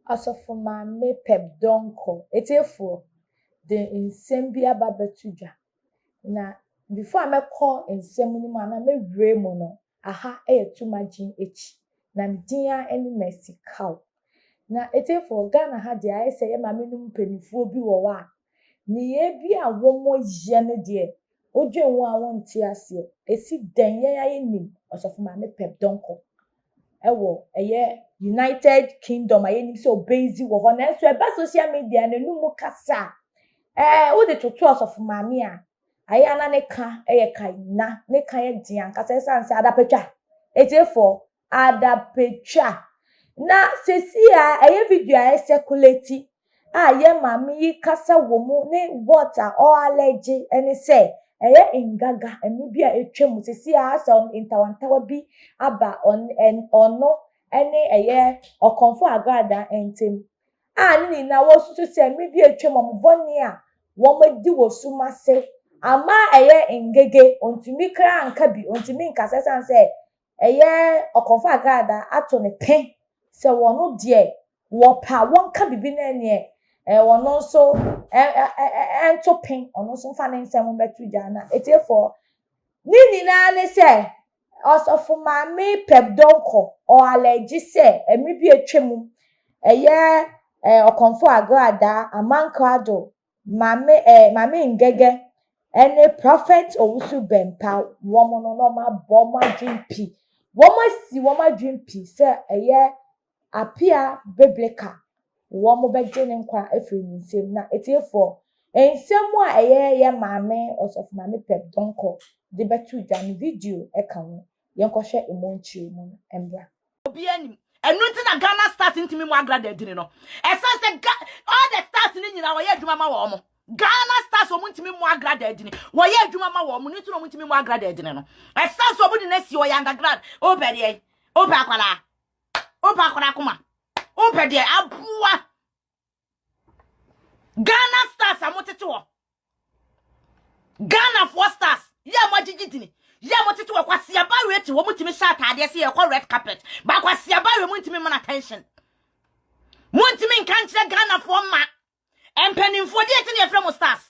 Asofo maame pep donko etiefoɔ de nsɛm bi aba abɛto dwa. Na before a mɛkɔ nsɛm no mu anaa mɛwura mu no, aha yɛ Tumagyen akyi. Na me din ara ne Mercy Cow. Na etiefoɔ, Ghana ha deɛ ayɛ sɛ yɛn maamenom mpanimfoɔ bi wɔ hɔ a nneyɛe bi a wɔyɛ no deɛ wodwen ho a wonte aseɛ. Esi dɛn yɛn ara yɛnim Asofo maame pep donko ɛwɔ United Kingdom a yɛnim sɛ ɔbɛyizi wɔ hɔ. Nanso ɛba social media n'anum kasa a wode toto Asofo maame a ayɛ ana ne ka yɛ kaina, ne ka yɛ den ankasa ɛsiane sɛ adapatwa. Etiefoɔ, adapatwa. Na sesi a ɛyɛ video a ɛsɛkuleti a yɛ maame yi kasa wɔ mu ne what a ɔallegye ne sɛ ɛyɛ ngaga ɛno bi a etwa mu sesi a asɛ ntawantawa bi aba ɔno ɛne ɛyɛ ɔkɔmfo agradaa ntɛm a ne nyinaa wɔsusu sɛ mmere bi etwa mu ɔmobɔne a wɔmadi wɔ sum ase ama ɛyɛ ngege ontumi kra anka bi ontumi nkasa san sɛ ɛyɛ ɔkɔmfo agradaa ato ne pɛ sɛ wɔno deɛ wɔpa wɔnka bibi na neɛ wɔno nso ɛnto pɛ ɔno nso mfa ne nsɛm bɛto dwa na etiefoɔ ne nyinaa ne sɛ Asofo maame pep donko ɔallegye sɛ mmere bi etwa mu ɛyɛ ɔkɔmfo agradaa Amankwa-Addo maame ngege ɛne Prophet Owusu Bempah wɔn no na ɔmabɔ ɔmo adwene pii wɔn adwene pii sɛ ɛyɛ Apia Bebleka wɔn bɛgye ne nkwa afiri ne nsam. Na etiefoɔ nsɛm a ɛyɛ yɛ maame Asofo maame pep donko de bɛto dwa no video ɛka ho yɛnkɔhwɛ emonkyere mu no mbra obi anim enu nti na Ghana stars ntimi mu agradaa dini no ɛsan sɛ all the stars ni nyina wɔyɛ adwuma ma wɔ mo Ghana stars omu ntimi mu agradaa dini wɔyɛ adwuma ma wɔ mo ni nti no omu ntimi mu agradaa dini no ɛsan sɛ omu di na si wɔyɛ undergrad obɛdeɛ opa kuma obɛdeɛ aboa Ghana stars amotete wɔ Ghana for stars yɛ mo agigi dini ya motete wa kwasi abawe ti wo mutimi sha atade se ye kɔ red carpet ba kwasi abawe mutimi man attention mutimi nka nkyere Ghana fo ma empanimfo de eti ne yefrɛ mo stars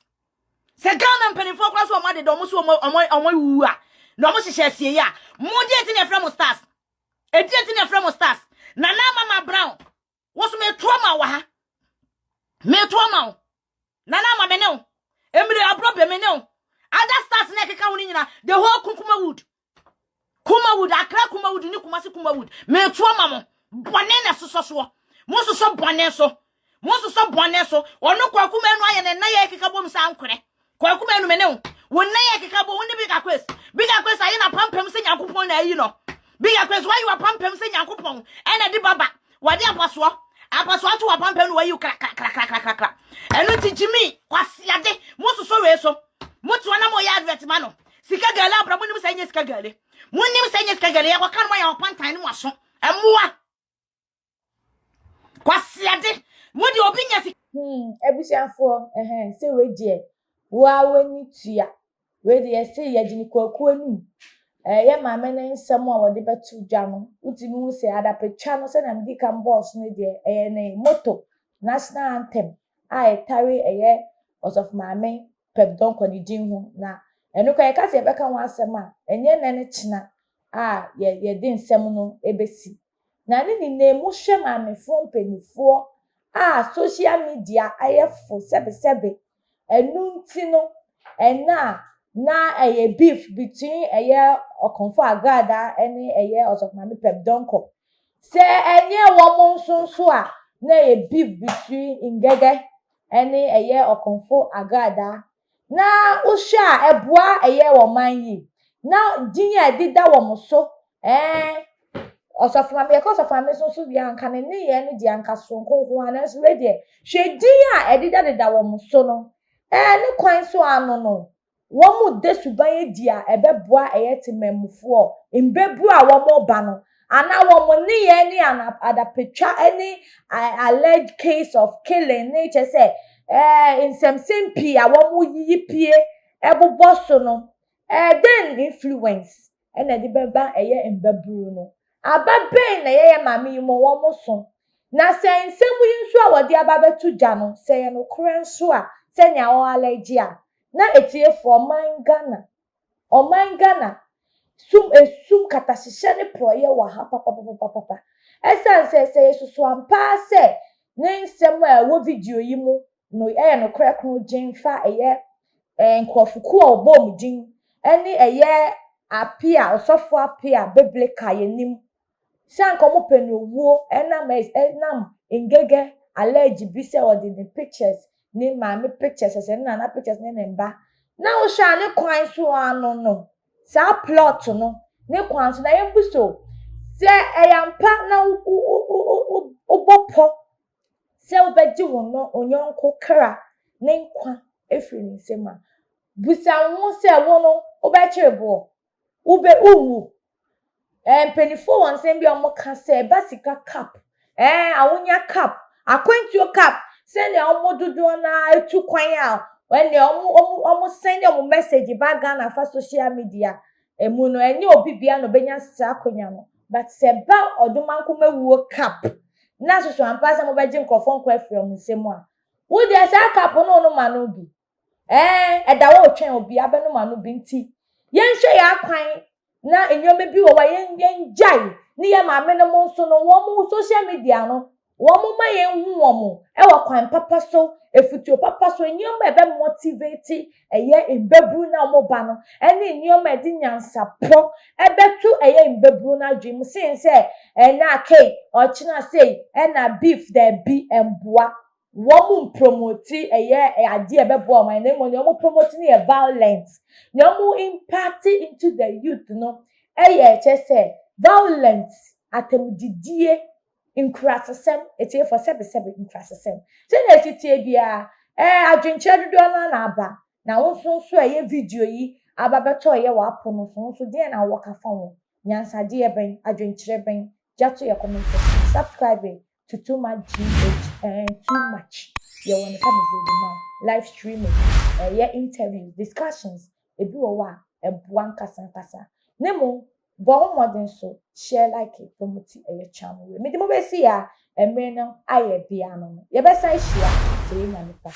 se Ghana empanimfo kra so o ma de do mo so omo wu a na mo hyehyɛ asie ya mo de eti ne yefrɛ mo stars eti ne yefrɛ mo stars na mama brown wo so me tuama wa ha me tuama na mama me ne o emire abrobe me ne o other stars na keka woni nyina the whole Kuma wood Accra Kuma wood ni Kumasi Kuma wood me tuama mo bone na soso mo soso bone so ono kwaku menu aye ne na ye keka bom sa ankwere kwaku menu me ne wo na ye keka bo woni big quest aye na pampem se Nyankopon na ayi no big quest why you pampem se Nyankopon e na di baba wade apaso to wa pampem no why you kra eno ti Jimmy kwasiade mo soso we so mutu wana mo ya advert ma no sika gale abra munim sɛ nyɛ sika gale ya kwa kan mo ya opantan no aso ɛmoa kwasiade modi obi nya sika ebusiafo sɛ we die wo awani tua we de yɛse yɛgyini kwaku anum yɛ maame ne nsɛm a wɔde bɛto dwa no utimi hu sɛ adapatwa no sɛ na mdi kan boss no deɛ ɛyɛ ne motto national anthem a ɛtare ɛyɛ Asofo maame pep donko ne din ho na eno kwa yɛka sɛ yɛbɛka ho asɛm a ɛnyɛ na ne kyena a yɛde nsɛm no ebesi na ne nyinaa mu hwɛ maamefo mpanifoɔ a social media ayɛfo sɛbesɛbe enu nti no ɛna na ɛyɛ beef between ɛyɛ ɔkɔmfo agradaa ɛne ɛyɛ Asofo maame pep donko sɛ ɛnyɛ wɔn nso a na ɛyɛ beef between ngege ɛne ɛyɛ ɔkɔmfo agradaa na uhwe a eboa ɛyɛ wɔ man yi na din a dida wɔ mo so Asofo maame yɛ Asofo maame so bi anka ne yɛ ne di anka so nkonko ana so we de hwɛ din a ɛdida wɔ mo so no ne kwan so ano no wɔn mu de suban edi a ɛbɛboa ɛyɛ temammufoɔ mbebu a wɔn ba no ana wɔn ne yɛ ne adapatwa ɛne alleged case of killing ne kyɛ sɛ nsɛmsɛm pii a wɔn yiyi pie ɛbobɔ so no then influence ɛna de bɛba ɛyɛ mbaburu no ababen na yɛyɛ maame yi mo wɔn so na se nsemu yi nso a wode aba betu gya no se ye no kore nso a se nya o allergy a na etiefo oman Ghana esum katahyehyɛ ne proye wa ha papa esan se yesusu ampa se ne nsem a wo video yi mu no no kore kron gyenfa nkrofuku a obom din ene apia osofo apia biblical yenim sanko mo penuwo enam ngege allergy bi se odi the pictures ni maame pictures se na pictures ne mba na wo hwa ne kwan so ano no sa plot no ne kwan so na yembuso se eyampa na ubopo se obeji wono onyonko kra ne nkwa efiri nsema busa wo se wono obechirebo ube uwu penifo won se bi omo ka se basika cap awunya cap akwantuo cap se ne omo dodo na etu kwan a when omo send omo message ba Ghana fa social media emu no enye obi bia no benya sa akonya no but se ba odomanko mawuo cap na soso ampa se mo beje nkofo nkwa afiri omo nsemu a wo de sa cap no ma no bi eda wo twen obi abeno ma no bi nti yenhwe ya kwan na enyome bi wo wa yenjai ni ya maame no mo nso no wo mo social media no wo mo ma yenhu wo mo wo kwan papa so efutuo papa so enyome ebe motivate imbebu na mo ba no ene enyome di nyansa pro ebetu imbebu na dream since na kai ochina say na beef there be emboa wo mo promote ade ebebo o man na mo promote na violence na mo impact into the youth no che violence atemdidie inkrasesem etie for sebe inkrasesem se na sitie bia adwenche dodo na aba na wo so video yi aba beto wa apo so de na wo ka fa wo nyansade ben adwenche ben jato ye comment subscribe to Too Much GH and Too Much. You want to come now live streaming, interviews, discussions. Ebi wa ebuan kasa. Nemo bo modern so share like it promote channel. Me di mo be see ya emre no aye bia no. Ye be sai share say na nipa.